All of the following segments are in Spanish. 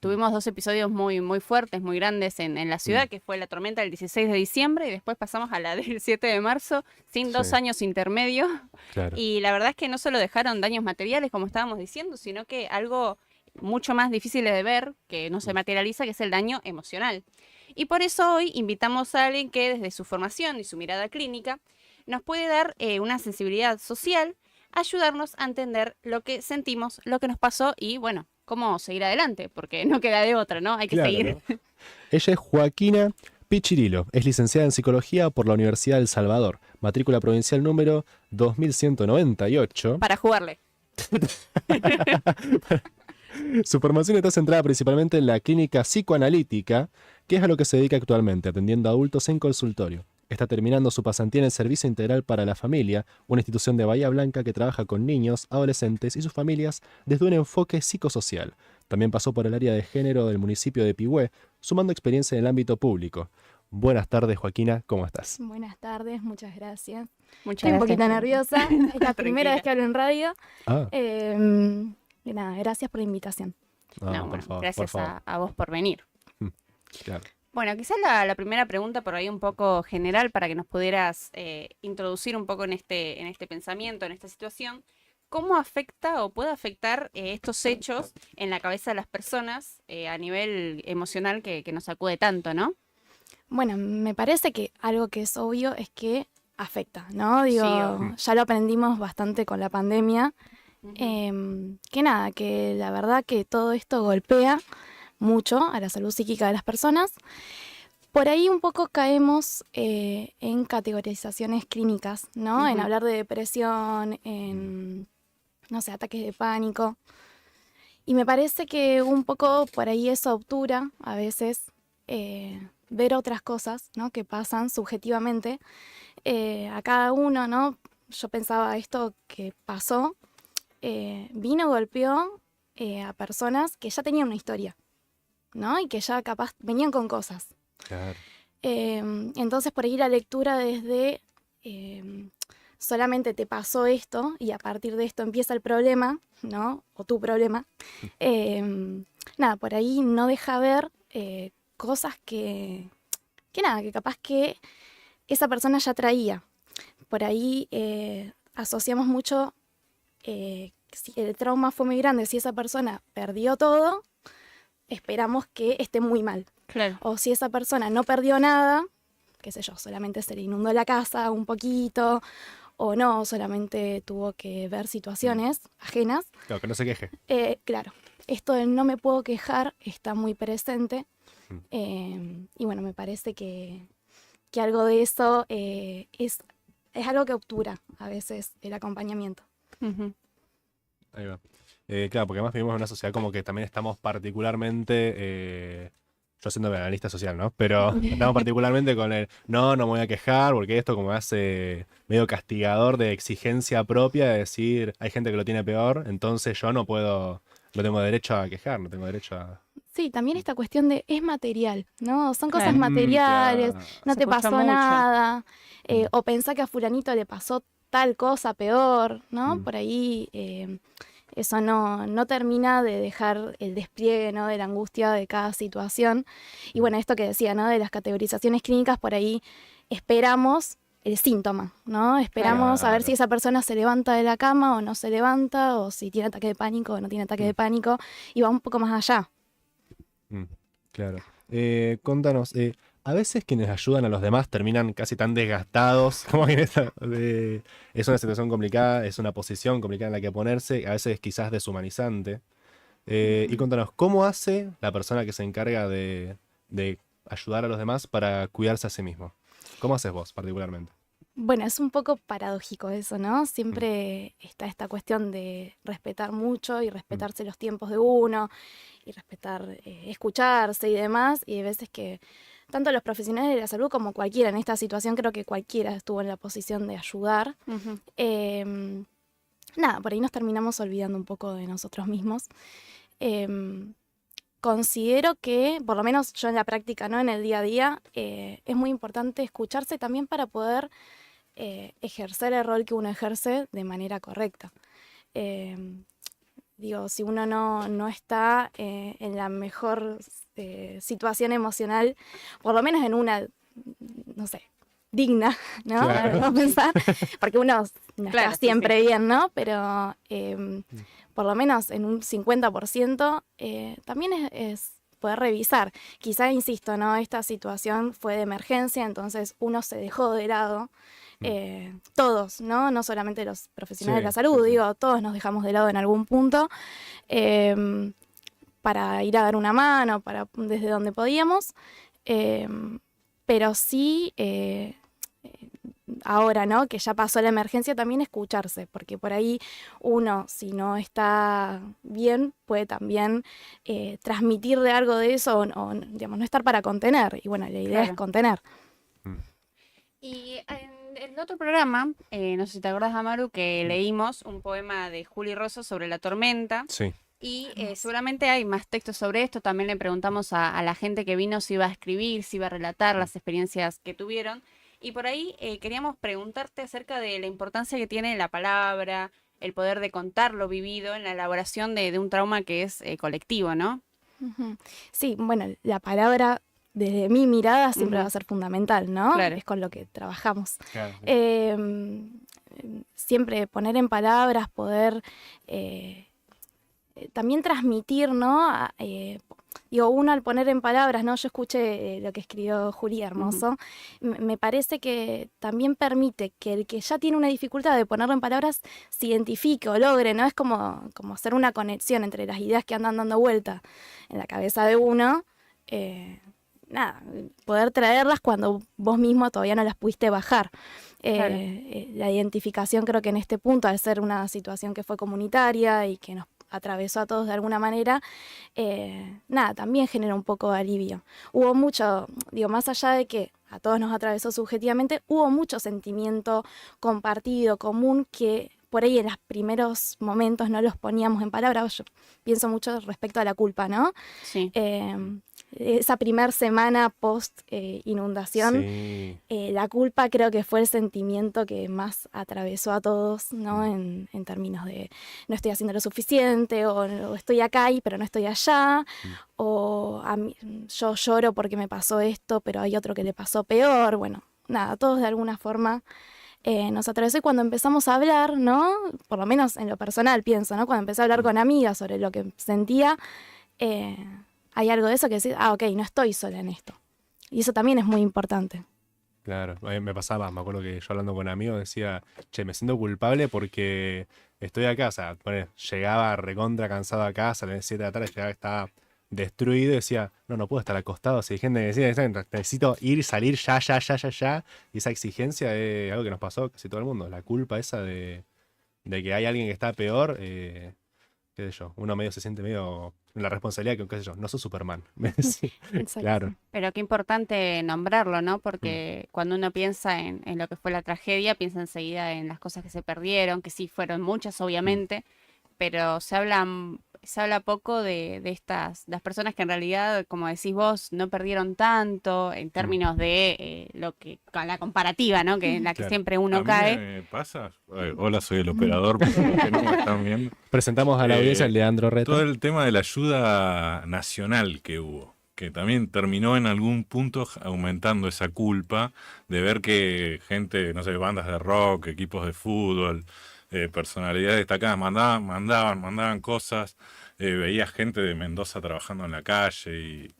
tuvimos 2 episodios muy, muy fuertes, muy grandes en la ciudad, Mm, que fue la tormenta del 16 de diciembre y después pasamos a la del 7 de marzo, sin sí, 2 años intermedio. claro. Y la verdad es que no solo dejaron daños materiales, como estábamos diciendo, sino que algo mucho más difícil de ver, que no se Mm, materializa, que es el daño emocional. Y por eso hoy invitamos a alguien que desde su formación y su mirada clínica nos puede dar una sensibilidad social, ayudarnos a entender lo que sentimos, lo que nos pasó y, bueno, cómo seguir adelante, porque no queda de otra, ¿no? Hay que claro, seguir ¿no? Ella es Joaquina Pichirilo, es licenciada en Psicología por la Universidad del Salvador, matrícula provincial número 2198. para jugarle. Su formación está centrada principalmente en la clínica psicoanalítica, que es a lo que se dedica actualmente, atendiendo a adultos en consultorio. Está terminando su pasantía en el Servicio Integral para la Familia, una institución de Bahía Blanca que trabaja con niños, adolescentes y sus familias desde un enfoque psicosocial. También pasó por el área de género del municipio de Pigüé, sumando experiencia en el ámbito público. Buenas tardes, Joaquina, ¿cómo estás? Buenas tardes, muchas gracias. Muchas Estoy un gracias. poquito nerviosa, es la primera vez Tranquila. que hablo en radio. Ah, Y nada, gracias por la invitación. No, no, por bueno, favor, por gracias favor. a vos por venir. Mm, claro. Bueno, quizás la primera pregunta por ahí un poco general para que nos pudieras introducir un poco en este pensamiento, en esta situación. ¿Cómo afecta o puede afectar estos hechos en la cabeza de las personas a nivel emocional que nos sacude tanto, ¿no? Bueno, me parece que algo que es obvio es que afecta, ¿no? Sí, Digo, obvio. ya lo aprendimos bastante con la pandemia. Ujú. Que nada, que la verdad que todo esto golpea mucho a la salud psíquica de las personas. Por ahí un poco caemos en categorizaciones clínicas, ¿no? En Ujú. hablar de depresión, Mm, en, no sé, ataques de pánico. Y me parece que un poco por ahí eso obtura a veces ver otras cosas, ¿no? Que pasan subjetivamente a cada uno, ¿no? Yo pensaba esto que pasó, vino, golpeó a personas que ya tenían una historia, ¿no? Y que ya capaz venían con cosas. claro. Entonces por ahí la lectura desde solamente te pasó esto y a partir de esto empieza el problema, ¿no? O tu problema. Nada, por ahí no deja ver cosas que nada, que capaz que esa persona ya traía. Por ahí asociamos mucho, si el trauma fue muy grande, si esa persona perdió todo, esperamos que esté muy mal. Claro. O si esa persona no perdió nada, qué sé yo, solamente se le inundó la casa un poquito, o no, solamente tuvo que ver Mm, situaciones ajenas. claro, que no se queje. Claro, esto del no me puedo quejar está muy presente. Mm, Y bueno, me parece que algo de eso es algo que obtura a veces el acompañamiento. Ujú. ahí va. Claro, porque además vivimos en una sociedad como que también estamos particularmente, yo siendo analista social, ¿no? Pero estamos particularmente con el, no me voy a quejar, porque esto como hace medio castigador de exigencia propia, de decir, hay gente que lo tiene peor, entonces yo no puedo, no tengo derecho a quejar, no tengo derecho a... Sí, también esta cuestión de es material, ¿no? Son cosas Claro. materiales, Claro. no Se te escucha pasó mucho. nada, Mm, o pensá que a fulanito le pasó tal cosa peor, ¿no? mm, Por ahí eso no termina de dejar el despliegue, ¿no? De la angustia de cada situación. Y mm, bueno, esto que decía, ¿no? De las categorizaciones clínicas, por ahí esperamos el síntoma, ¿no? Claro. Esperamos a ver si claro. esa persona se levanta de la cama o no se levanta, o si tiene ataque de pánico o no tiene ataque Mm, de pánico, y va un poco más allá. mm, claro. Contanos, a veces quienes ayudan a los demás terminan casi tan desgastados como que es una situación complicada, es una posición complicada en la que ponerse, a veces quizás deshumanizante. Y Ujú. contanos, ¿cómo hace la persona que se encarga de ayudar a los demás para cuidarse a sí mismo? ¿Cómo haces vos particularmente? Bueno, es un poco paradójico eso, ¿no? Mm, Siempre está esta cuestión de respetar mucho y mm, respetarse los tiempos de uno y respetar, escucharse y demás. Y hay veces que tanto los profesionales de la salud como cualquiera en esta situación, creo que cualquiera estuvo en la posición de ayudar. Ujú. Em, Nada, por ahí nos terminamos olvidando un poco de nosotros mismos. Em, Considero que, por lo menos yo en la práctica, ¿no? En el día a día, es muy importante escucharse también para poder ejercer el rol que uno ejerce de manera correcta. Eh, digo, si uno no está en la mejor situación emocional, por lo menos en una, no sé, digna, ¿no? Claro. Vamos a pensar, porque uno no Claro, está sí, siempre bien, ¿no? Pero por lo menos en un 50% también es poder revisar. Quizá, insisto, ¿no? Esta situación fue de emergencia, entonces uno se dejó de lado. Todos, ¿no? No solamente los profesionales de la salud, digo, todos nos dejamos de lado en algún punto para ir a dar una mano, desde donde podíamos, pero sí ahora, ¿no? Que ya pasó la emergencia, también escucharse, porque por ahí uno, si no está bien, puede también transmitirle algo de eso o, digamos, no estar para contener. Y bueno, la idea es contener. Y en el otro programa, no sé si te acuerdas, Amaru, que leímos un poema de Juli Rosso sobre la tormenta. Sí. Y seguramente hay más textos sobre esto. También le preguntamos a la gente que vino si iba a escribir, si iba a relatar las experiencias que tuvieron. Y por ahí queríamos preguntarte acerca de la importancia que tiene la palabra, el poder de contar lo vivido en la elaboración de un trauma que es colectivo, ¿no? Ujú. Sí, bueno, la palabra desde mi mirada siempre va a ser fundamental, ¿no? Claro. Es con lo que trabajamos. Claro. Siempre poner en palabras, poder también transmitir, ¿no? Digo, uno al poner en palabras, ¿no? Yo escuché lo que escribió Juli, hermoso. Me parece que también permite que el que ya tiene una dificultad de ponerlo en palabras se identifique o logre, ¿no? Es como hacer una conexión entre las ideas que andan dando vuelta en la cabeza de uno. Nada, poder traerlas cuando vos mismo todavía no las pudiste bajar. Claro. La identificación creo que en este punto, al ser una situación que fue comunitaria y que nos atravesó a todos de alguna manera, nada, también genera un poco de alivio. Hubo mucho, digo, más allá de que a todos nos atravesó subjetivamente, hubo mucho sentimiento compartido, común, que por ahí en los primeros momentos no los poníamos en palabras. Yo pienso mucho respecto a la culpa, ¿no? Sí. Esa primera semana post inundación, Sí. la culpa creo que fue el sentimiento que más atravesó a todos, ¿no? En términos de no estoy haciendo lo suficiente, o estoy acá pero no estoy allá, o yo lloro porque me pasó esto, pero hay otro que le pasó peor. Bueno, nada, todos de alguna forma nos atravesó. Y cuando empezamos a hablar, ¿no? Por lo menos en lo personal pienso, ¿no? Cuando empecé a hablar con amigas sobre lo que sentía, hay algo de eso que decís, ok, no estoy sola en esto. Y eso también es muy importante. Claro, a mí me pasaba, me acuerdo que yo hablando con amigos decía, che, me siento culpable porque estoy acá, o sea, llegaba recontra cansado a casa a las 7 de la tarde, llegaba, estaba destruido y decía, no puedo estar acostado, si hay gente que decía, necesito ir, salir ya, y esa exigencia es algo que nos pasó a casi todo el mundo, la culpa esa de que hay alguien que está peor, qué sé yo, uno medio se siente medio en la responsabilidad que, qué sé yo, no soy Superman. Sí, Exacto. claro. Pero qué importante nombrarlo, ¿no? Porque cuando uno piensa en lo que fue la tragedia, piensa enseguida en las cosas que se perdieron, que sí fueron muchas, obviamente, pero se habla poco de las personas que en realidad, como decís vos, no perdieron tanto en términos de lo que, con la comparativa, ¿no? Que en la que Claro. siempre A uno mí cae. me pasa, hola, soy el operador, para los que no me están viendo. Presentamos a la audiencia el Leandro Reta. Todo el tema de la ayuda nacional que hubo, que también terminó en algún punto aumentando esa culpa de ver que gente, no sé, bandas de rock, equipos de fútbol, personalidades destacadas mandaban cosas, veías gente de Mendoza trabajando en la calle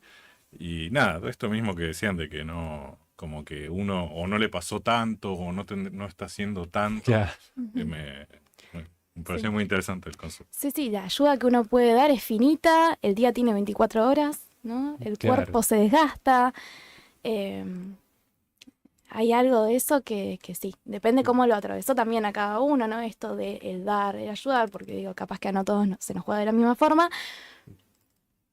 y nada, esto mismo que decían de que no, como que uno o no le pasó tanto o no está haciendo tanto, Claro. me pareció muy interesante el concepto. Sí, la ayuda que uno puede dar es finita, el día tiene 24 horas, ¿no? El Claro. cuerpo se desgasta. Hay algo de eso que sí, depende cómo lo atravesó también a cada uno, ¿no? Esto de el dar, el ayudar, porque digo, capaz que a no todos se nos juega de la misma forma,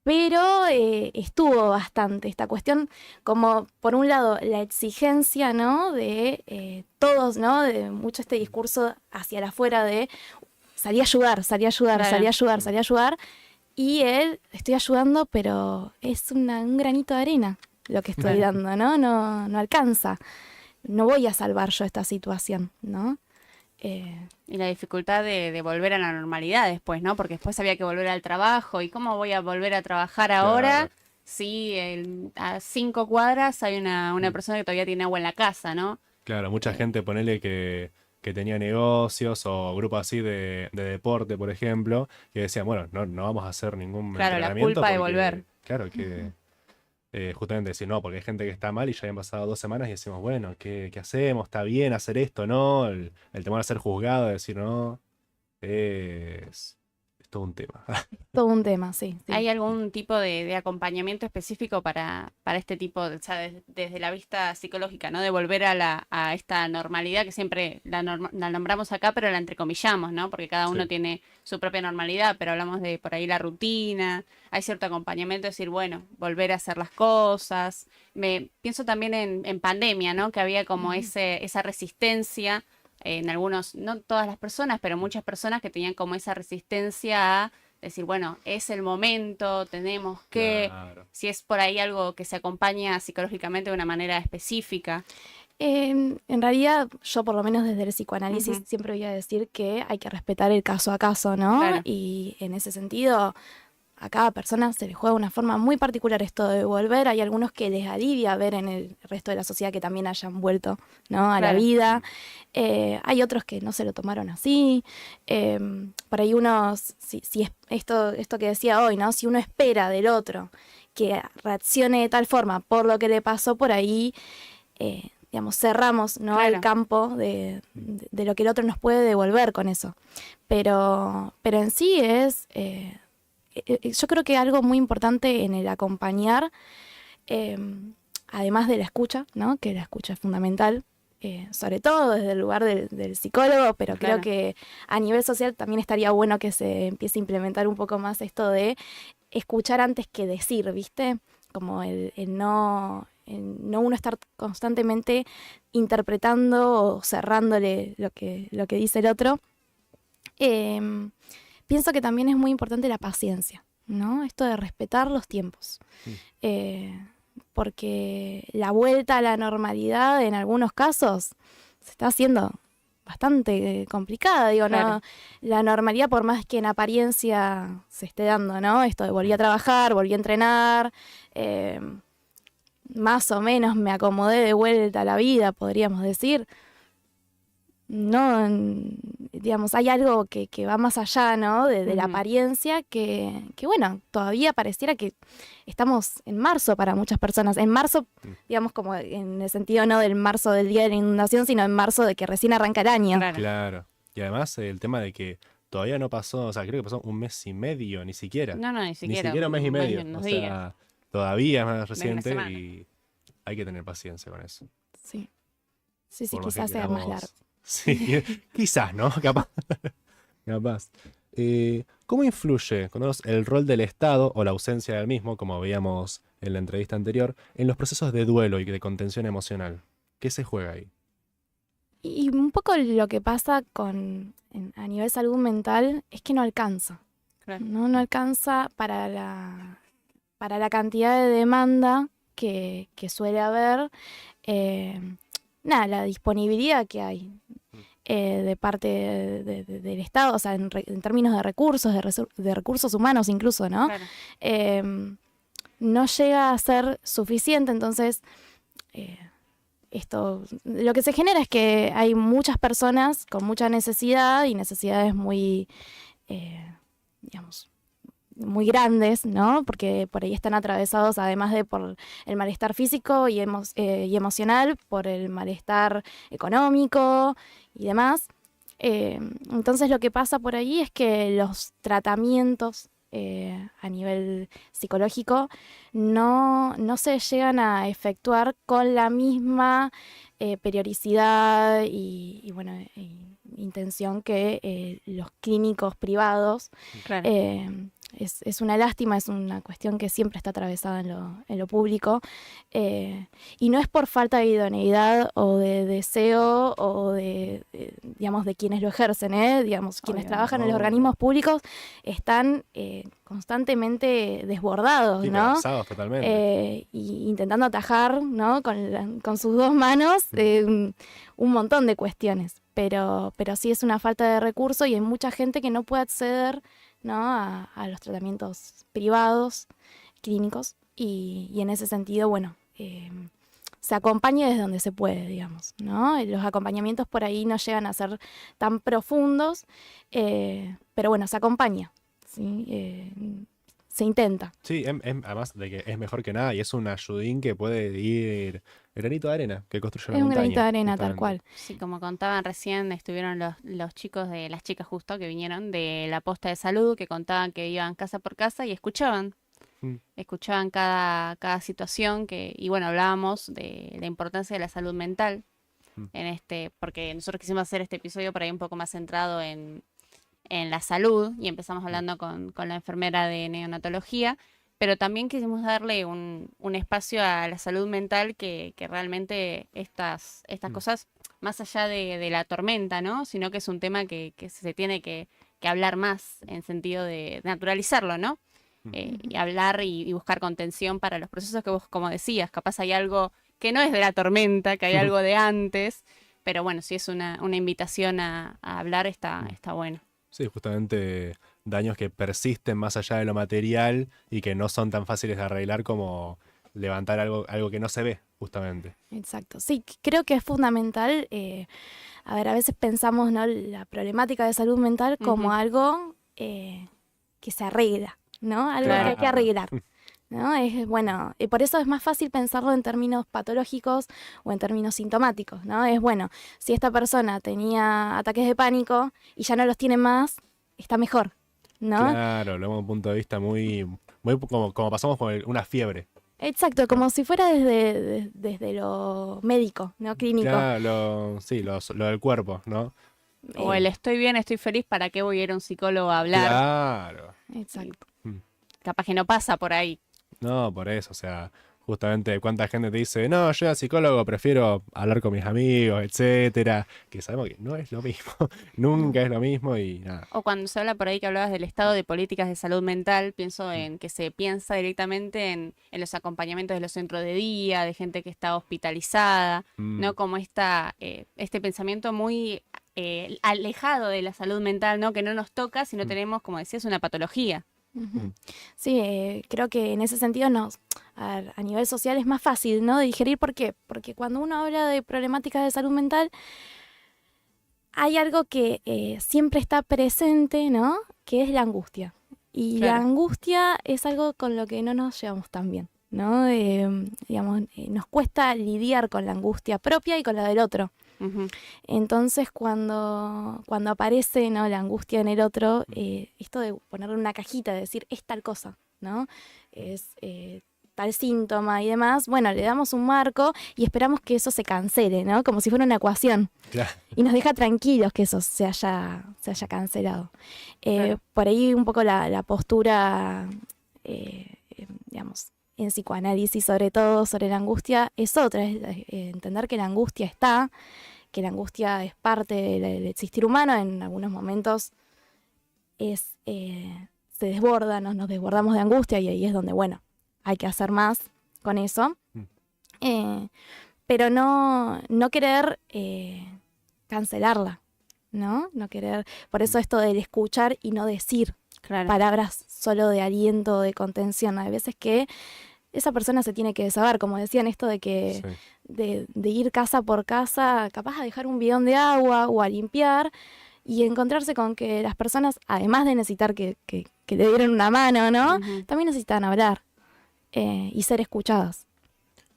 pero estuvo bastante esta cuestión, como por un lado la exigencia, ¿no? De todos, ¿no? De mucho este discurso hacia la afuera de salí a ayudar, Claro. y él, estoy ayudando, pero es un granito de arena lo que estoy dando, ¿no? No alcanza. No voy a salvar yo esta situación, ¿no? Y la dificultad de volver a la normalidad después, ¿no? Porque después había que volver al trabajo. ¿Y cómo voy a volver a trabajar ahora? Claro. Si a 5 cuadras hay una persona que todavía tiene agua en la casa, ¿no? Claro, mucha Eh, gente ponele que tenía negocios o grupos así de deporte, por ejemplo, que decían, bueno, no vamos a hacer ningún claro, la entrenamiento culpa de porque, volver. claro, que justamente decir, no, porque hay gente que está mal y ya habían pasado 2 semanas y decimos, bueno, ¿qué hacemos? ¿Está bien hacer esto? ¿No? El temor a ser juzgado, de decir, no, es todo un tema. Todo un tema, sí, sí. ¿Hay algún tipo de acompañamiento específico para este tipo, o sea, desde la vista psicológica, ¿no? De volver a esta normalidad que siempre la nombramos acá, pero la entrecomillamos, ¿no? Porque cada uno Sí. tiene su propia normalidad, pero hablamos de por ahí la rutina, hay cierto acompañamiento, decir, bueno, volver a hacer las cosas. Me pienso también en pandemia, ¿no? Que había como esa resistencia en algunos, no todas las personas, pero muchas personas que tenían como esa resistencia a decir, bueno, es el momento, tenemos que, Claro. si es por ahí algo que se acompaña psicológicamente de una manera específica. En realidad, yo por lo menos desde el psicoanálisis Ujú. siempre voy a decir que hay que respetar el caso a caso, ¿no? Claro. Y en ese sentido, a cada persona se le juega de una forma muy particular esto de volver. Hay algunos que les alivia ver en el resto de la sociedad que también hayan vuelto, ¿no? A la Claro. vida. Hay otros que no se lo tomaron así. Por ahí unos, si es esto que decía hoy, ¿no? Si uno espera del otro que reaccione de tal forma por lo que le pasó, por ahí, digamos, cerramos, ¿no? Claro. El campo de lo que el otro nos puede devolver con eso. Pero en sí es... yo creo que algo muy importante en el acompañar, eh, además de la escucha, ¿no? Que la escucha es fundamental, sobre todo desde el lugar del psicólogo, pero Claro. creo que a nivel social también estaría bueno que se empiece a implementar un poco más esto de escuchar antes que decir, ¿viste? Como el no uno estar constantemente interpretando o cerrándole lo que dice el otro. Pienso que también es muy importante la paciencia, ¿no? Esto de respetar los tiempos. Porque la vuelta a la normalidad en algunos casos se está haciendo bastante complicada, digo, Claro. ¿no? La normalidad, por más que en apariencia se esté dando, ¿no? Esto de volví a trabajar, volví a entrenar, más o menos me acomodé de vuelta a la vida, podríamos decir. No, digamos, hay algo que va más allá, ¿no? De la Ujú. apariencia que, bueno, todavía pareciera que estamos en marzo para muchas personas. En marzo, digamos, como en el sentido no del marzo del día de la inundación, sino en marzo de que recién arranca el año. Claro. Claro. Y además el tema de que todavía no pasó, o sea, creo que pasó un mes y medio, ni siquiera. No, ni Ni siquiera siquiera un mes y medio. unos O días, sea, todavía es más una reciente semana. y hay que tener paciencia con eso. Sí, sí, Por más que quizás sea más queramos- largo. Sí, quizás, ¿no? Capaz. Capaz. ¿Cómo influye el rol del Estado o la ausencia del mismo, como veíamos en la entrevista anterior, en los procesos de duelo y de contención emocional? ¿Qué se juega ahí? Y un poco lo que pasa a nivel salud mental es que no alcanza. Claro. No alcanza para la cantidad de demanda que suele haber. La disponibilidad que hay de parte del Estado, o sea, en términos de recursos, de recursos humanos incluso, ¿no? Claro. No llega a ser suficiente, entonces esto, lo que se genera es que hay muchas personas con mucha necesidad y necesidades muy, digamos, muy grandes, ¿no? Porque por ahí están atravesados, además de por el malestar físico y emocional, por el malestar económico y demás. Entonces lo que pasa por ahí es que los tratamientos a nivel psicológico no se llegan a efectuar con la misma periodicidad y bueno, intención que los clínicos privados. Claro. es una lástima, es una cuestión que siempre está atravesada en lo público. Y no es por falta de idoneidad o de deseo o digamos, de quienes lo ejercen, digamos, quienes trabajan en los organismos públicos están constantemente desbordados, Sí, ¿no? colapsados totalmente. Y intentando atajar, ¿no? Con sus dos manos un montón de cuestiones. Pero sí es una falta de recursos y hay mucha gente que no puede acceder, ¿no? a los tratamientos privados, clínicos, y en ese sentido, bueno, se acompaña desde donde se puede, digamos, ¿no? Los acompañamientos por ahí no llegan a ser tan profundos, pero bueno, se acompaña, ¿sí? Se intenta. Sí, además de que es mejor que nada y es un ayudín que puede ir granito de arena que construye la Es un montaña. granito de arena, tal justamente. cual. Sí, como contaban recién, estuvieron las chicas justo que vinieron de la posta de salud, que contaban que iban casa por casa y escuchaban Mm. cada situación y bueno, hablábamos de la importancia de la salud mental porque nosotros quisimos hacer este episodio por ahí un poco más centrado en la salud y empezamos hablando con la enfermera de neonatología, pero también quisimos darle un espacio a la salud mental que realmente estas cosas, más allá de la tormenta, ¿no? Sino que es un tema que se tiene que hablar más en sentido de naturalizarlo, ¿no? Y hablar y buscar contención para los procesos que vos, como decías, capaz hay algo que no es de la tormenta, que hay algo de antes, pero bueno, si es una invitación a hablar, está bueno. Sí, justamente daños que persisten más allá de lo material y que no son tan fáciles de arreglar como levantar algo que no se ve, justamente. Exacto. Sí, creo que es fundamental. A ver, a veces pensamos, ¿no? La problemática de salud mental como algo que se arregla, ¿no? Algo que hay que Claro. arreglar. ¿No? Bueno, por eso es más fácil pensarlo en términos patológicos o en términos sintomáticos, ¿no? Es bueno, si esta persona tenía ataques de pánico y ya no los tiene más, está mejor, ¿no? Claro, lo vemos desde un punto de vista muy como pasamos con una fiebre. Exacto, como si fuera desde lo médico, ¿no? Clínico. Claro, lo del cuerpo, ¿no? O el estoy bien, estoy feliz, ¿para qué voy a ir a un psicólogo a hablar? Claro. Exacto. Capaz que no pasa por ahí. No, por eso, o sea, justamente cuánta gente te dice, no, yo a psicólogo prefiero hablar con mis amigos, etcétera, que sabemos que no es lo mismo, nunca es lo mismo y nada. O cuando se habla por ahí que hablabas del estado de políticas de salud mental, pienso en que se piensa directamente en los acompañamientos de los centros de día, de gente que está hospitalizada, ¿no? Como este pensamiento muy alejado de la salud mental, ¿no? Que no nos toca si no tenemos, como decías, una patología. Sí, creo que en ese sentido a nivel social es más fácil, ¿no? De digerir. ¿Por qué? Porque cuando uno habla de problemáticas de salud mental, hay algo que siempre está presente, ¿no? Que es la angustia. Y la angustia es algo con lo que no nos llevamos tan bien, ¿no? Digamos, nos cuesta lidiar con la angustia propia y con la del otro. Entonces cuando aparece, ¿no? La angustia en el otro, esto de ponerle una cajita, de decir es tal cosa, ¿no? Es tal síntoma y demás, bueno, le damos un marco y esperamos que eso se cancele, ¿no? Como si fuera una ecuación. Claro. Y nos deja tranquilos que eso se haya cancelado. Por ahí un poco la postura, digamos, en psicoanálisis, sobre todo sobre la angustia, es otra, es entender que la angustia está, que la angustia es parte del existir humano. En algunos momentos se desborda, nos desbordamos de angustia y ahí es donde, bueno, hay que hacer más con eso. Pero no querer cancelarla, ¿no? No querer, por eso esto del escuchar y no decir palabras solo de aliento, de contención. Hay veces que esa persona se tiene que desahogar, como decían, esto de que de ir casa por casa, capaz a dejar un bidón de agua o a limpiar, y encontrarse con que las personas, además de necesitar que le dieran una mano, ¿no? También necesitan hablar y ser escuchadas.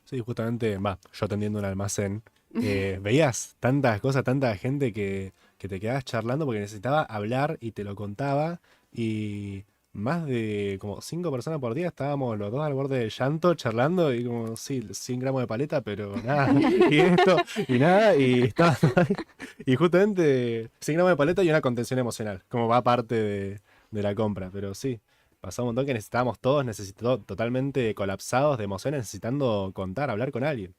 Sí, justamente, yo atendiendo un almacén, veías tantas cosas, tanta gente que te quedabas charlando porque necesitaba hablar y te lo contaba, y más de como 5 personas por día estábamos los dos al borde del llanto charlando y como, sí, 100 gramos de paleta, pero nada, y esto, y nada, y estaba ahí. Y justamente 100 gramos de paleta y una contención emocional, como va parte de la compra, pero sí, Pasó un montón que necesitábamos todos, totalmente colapsados de emociones, necesitando contar, hablar con alguien.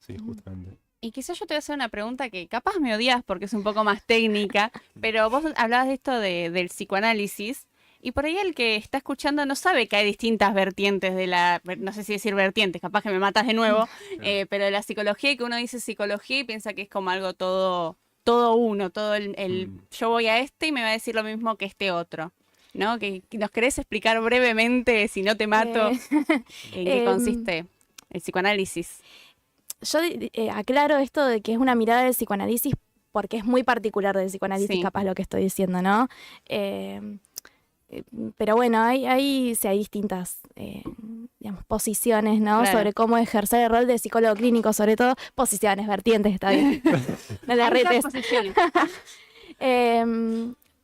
Sí, justamente. Y quizás yo te voy a hacer una pregunta que capaz me odias porque es un poco más técnica, pero vos hablabas de esto del psicoanálisis, y por ahí el que está escuchando no sabe que hay distintas vertientes no sé si decir vertientes, capaz que me matas de nuevo, pero de la psicología, y que uno dice psicología y piensa que es como algo todo uno, yo voy a y me va a decir lo mismo que este otro. ¿No? Que nos querés explicar brevemente, si no te mato, en qué consiste el psicoanálisis. Yo aclaro esto de que es una mirada del psicoanálisis porque es muy particular del psicoanálisis, Sí. capaz lo que estoy diciendo, ¿no? Pero bueno, hay distintas digamos, posiciones, ¿no? Claro. Sobre cómo ejercer el rol de psicólogo clínico, sobre todo posiciones, vertientes, está bien. No le Hay retes. muchas posiciones.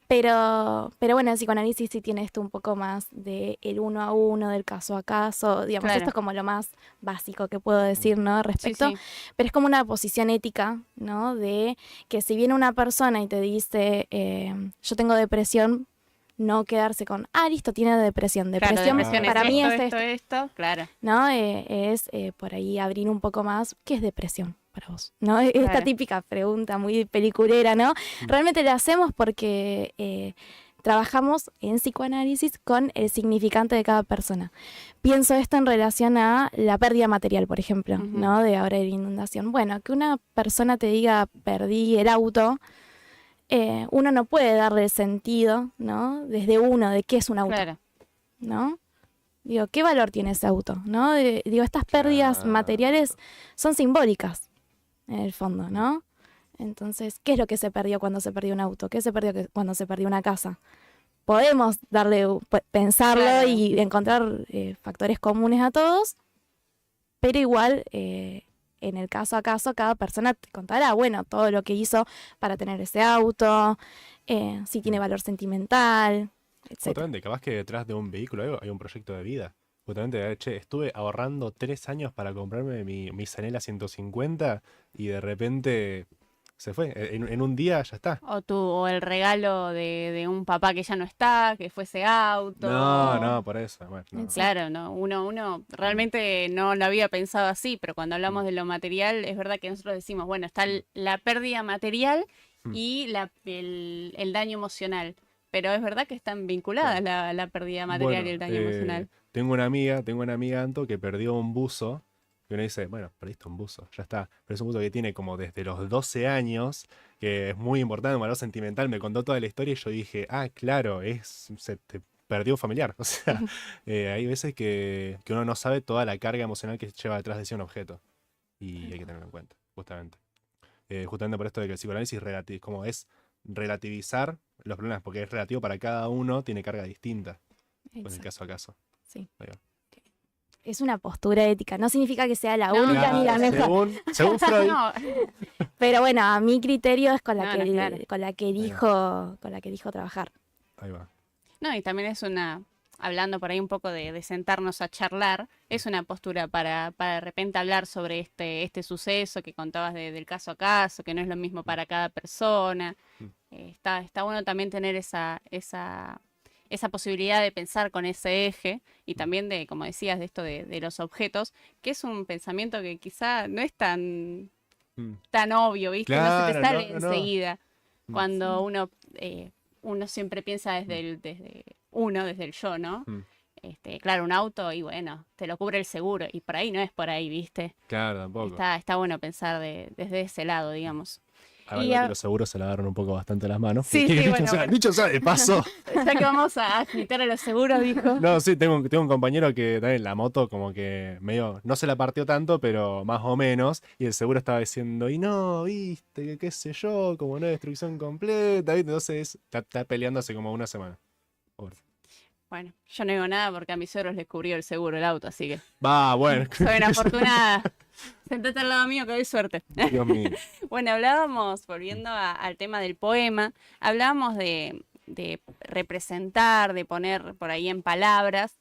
Pero bueno, el psicoanálisis sí tiene esto un poco más de el uno a uno, del caso a caso, digamos, Claro. esto es como lo más básico que puedo decir, ¿no? Respecto, Sí. pero es como una posición ética, ¿no? De que si viene una persona y te dice, yo tengo depresión, no quedarse con, listo, tiene depresión. Claro, Depresión depresión para es mí esto, es esto, claro. ¿no? Es por ahí abrir un poco más, ¿qué es depresión para vos? ¿No? Esta Claro. típica pregunta muy peliculera, ¿no? Realmente la hacemos porque trabajamos en psicoanálisis con el significante de cada persona. Pienso esto en relación a la pérdida material, por ejemplo, Ujú. ¿no? De ahora de la inundación. Bueno, que una persona te diga, perdí el auto, uno no puede darle el sentido, ¿no? Desde uno, de qué es un auto, Claro. ¿no? Digo, ¿qué valor tiene ese auto? ¿No? Digo, estas pérdidas Claro. materiales son simbólicas, en el fondo, ¿no? Entonces, ¿qué es lo que se perdió cuando se perdió un auto? ¿Qué se perdió cuando se perdió una casa? Podemos pensarlo Claro. y encontrar factores comunes a todos, pero igual, en el caso a caso, cada persona te contará, bueno, todo lo que hizo para tener ese auto, si tiene valor sentimental, etc. Justamente, capaz que detrás de un vehículo hay un proyecto de vida. Justamente, che, estuve ahorrando 3 años para comprarme mi Zanela 150 y de repente se fue. En un día ya está. O el regalo de un papá que ya no está, que fue ese auto. No, por eso. Bueno, no. Claro, no, uno realmente no lo había pensado así, pero cuando hablamos de lo material, es verdad que nosotros decimos, bueno, está la pérdida material y el daño emocional. Pero es verdad que están vinculadas la pérdida material Bueno, y el daño emocional. tengo una amiga, Anto, que perdió un buzo. Y uno dice, bueno, perdiste un buzo, ya está. Pero es un buzo que tiene como desde los 12 años, que es muy importante, un valor sentimental. Me contó toda la historia y yo dije, claro, se te perdió un familiar. O sea, hay veces que uno no sabe toda la carga emocional que lleva detrás de ese un objeto. Y hay que tenerlo en cuenta, justamente. Justamente por esto de que el psicoanálisis como es relativizar los problemas, porque es relativo para cada uno, tiene carga distinta, pues de Exacto, caso a caso. sí. Ahí va. Es una postura ética, no significa que sea la No, única ni la mejor. Según Freud. No, Pero bueno, a mi criterio es con la No, no, claro. con la que elijo trabajar. Ahí va. no, y también es hablando por ahí un poco de sentarnos a charlar, es una postura para de repente hablar sobre este suceso que contabas del caso a caso, que no es lo mismo para cada persona. Está bueno también tener esa posibilidad de pensar con ese eje y también de, como decías, de esto de los objetos, que es un pensamiento que quizá no es tan Mm. obvio, ¿viste? No se te Claro, sale no, no. enseguida. Cuando uno siempre piensa desde el yo, ¿no? Mm. Claro, un auto y bueno, te lo cubre el seguro y por ahí no es por ahí, ¿viste? Claro, tampoco. Está bueno pensar desde ese lado, digamos. Ahora Y igual que los seguros se lavaron un poco bastante las manos. Sí, sí, bueno, bueno. Dicho sea de paso. Ya que vamos a admitir a los seguros, dijo. No, sí, tengo un compañero que también la moto como que medio, no se la partió tanto, pero más o menos, y el seguro estaba diciendo, y no, viste, que qué sé yo, como no hay destrucción completa, ¿viste? Entonces está peleando hace como una semana. Pobre. Bueno, yo no digo nada porque a mis suegros les cubrió el seguro el auto, así que Va, bueno. soy una afortunada. Sentate al lado mío que doy suerte. Dios mío. Bueno, hablábamos, volviendo al tema del poema, hablábamos de representar, de poner por ahí en palabras,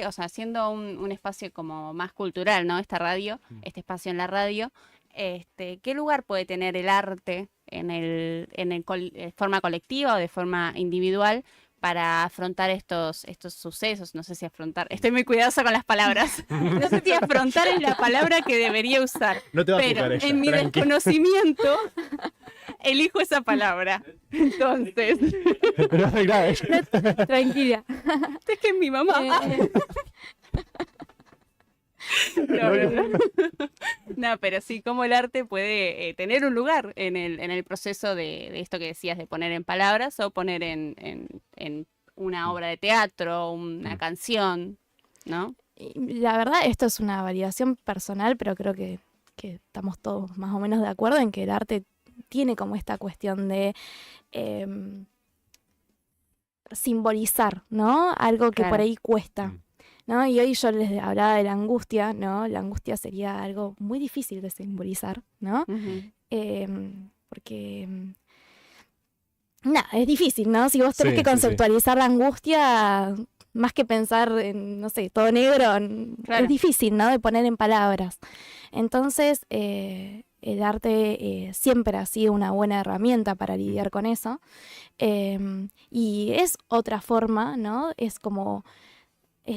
o sea, siendo un espacio como más cultural, ¿no? Esta radio, este espacio en la radio, ¿qué lugar puede tener el arte de forma colectiva o de forma individual para afrontar estos sucesos. No sé si afrontar, estoy muy cuidadosa con las palabras. No sé si afrontar es la palabra que debería usar. No te va a Pero juzgar ella, en mi tranqui. desconocimiento, elijo esa palabra. Entonces, No es grave. Tranquila. es que es mi mamá. No, no, no. No, pero sí, como el arte puede tener un lugar en el proceso de esto que decías, de poner en palabras o poner en una obra de teatro, una canción, ¿no? Y la verdad, esto es una validación personal, pero creo que estamos todos más o menos de acuerdo en que el arte tiene como esta cuestión de simbolizar, ¿no? Algo que Claro. por ahí cuesta. Mm. ¿No? Y hoy yo les hablaba de la angustia, ¿no? La angustia sería algo muy difícil de simbolizar, ¿no? Ujú. Porque, nada, es difícil, ¿no? Si vos tenés Sí, que sí, sí. conceptualizar la angustia, más que pensar en, no sé, todo negro, Claro. es difícil, ¿no? De poner en palabras. Entonces, el arte siempre ha sido una buena herramienta para lidiar con eso. Y es otra forma, ¿no? Es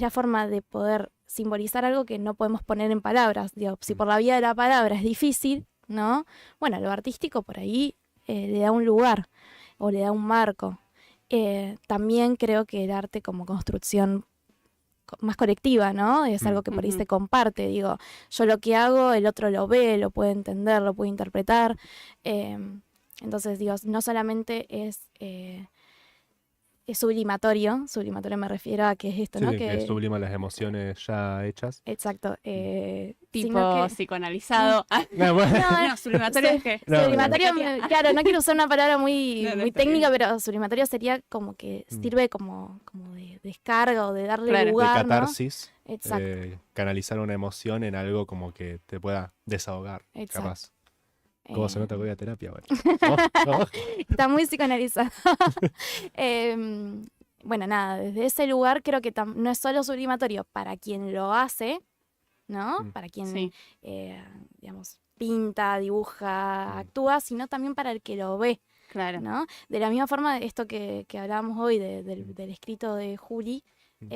la forma de poder simbolizar algo que no podemos poner en palabras. Digo, si por la vía de la palabra es difícil, ¿no? Bueno, lo artístico por ahí le da un lugar o le da un marco. También creo que el arte como construcción más colectiva, ¿no? Es algo que por ahí Ujú. se comparte. Digo, yo lo que hago, el otro lo ve, lo puede entender, lo puede interpretar. Entonces, digo, no solamente es sublimatorio me refiero a que es esto, Sí, ¿no? sí, que sublima las emociones ya hechas. Exacto. Tipo sino que- psicoanalizado. Ah, No, bueno. no, sublimatorio es que... No, sublimatorio, no. claro, no quiero usar una palabra muy, No, no, muy está bien. técnica, pero sublimatorio sería como que Mm. sirve como de descarga o de darle Claro. De lugar, ¿no? catarsis, Exacto, canalizar una emoción en algo como que te pueda desahogar, Exacto. capaz. ¿Cómo se Eh, nota que voy a terapia? Bueno. No. Está muy psicoanalizado. Bueno, nada, desde ese lugar creo que no es solo sublimatorio para quien lo hace, ¿no? Mm. Para quien, Sí. digamos, pinta, dibuja, Mm. actúa, sino también para el que lo ve, Claro. ¿no? De la misma forma, esto que hablábamos hoy del escrito de Juli, Mm.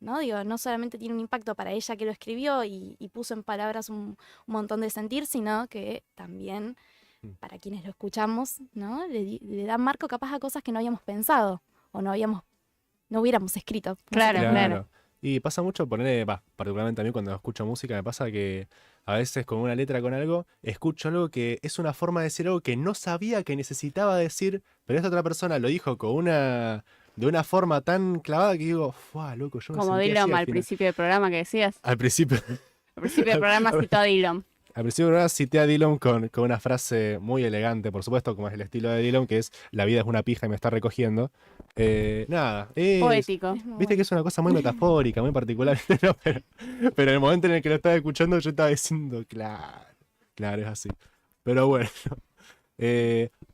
¿no? Digo, no solamente tiene un impacto para ella que lo escribió y puso en palabras un montón de sentir, sino que también Mm. para quienes lo escuchamos, ¿no? Le da marco capaz a cosas que no habíamos pensado o no hubiéramos escrito. No sé Claro, qué. claro. Y pasa mucho particularmente a mí cuando escucho música, me pasa que a veces con una letra, con algo, escucho algo que es una forma de decir algo que no sabía que necesitaba decir, pero esta otra persona lo dijo de una forma tan clavada que digo, ¡fua, loco! Yo me Como sentí así Dylan al al final". principio del programa que decías. Al principio, Al principio del programa citó a Dylan. al principio del programa cité a Dylan con una frase muy elegante, por supuesto, como es el estilo de Dylan, que es "la vida es una pija y me está recogiendo". Nada, Poético. Es muy viste bueno. que es una cosa muy metafórica, muy particular, ¿no? Pero en el momento en el que lo estaba escuchando yo estaba diciendo, claro, es así. Pero bueno,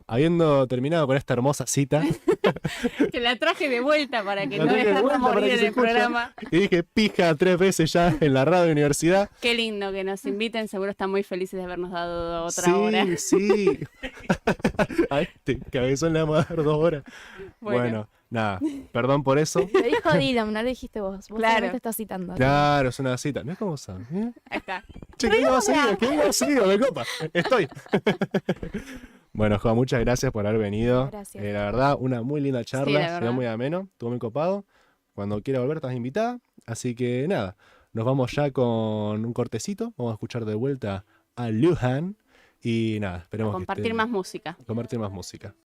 habiendo terminado con esta hermosa cita, Que la traje de vuelta para que La no traje de dejarla vuelta para morir que en se el escuche. programa. y dije pija 3 veces ya en la radio de universidad. Qué lindo que nos inviten. Seguro están muy felices de habernos dado otra Sí, hora. sí. A este cabezón le vamos a dar 2 horas. Bueno, nada, perdón por eso. Lo dijo Dylan, no lo dijiste vos. Vos Claro. solamente estás citando. Claro, es una cita. ¿Ves cómo son? Ahí está. Che, que vengo seguido, me copa. Estoy. Bueno, Joa, muchas gracias por haber venido. Gracias. La verdad, una muy linda charla. la Se verdad. dio muy ameno, estuvo muy copado. Cuando quiera volver, estás invitada. Así que nada, nos vamos ya con un cortecito. Vamos a escuchar de vuelta a Luhan. Y nada, esperemos Compartir que más música. compartir más música.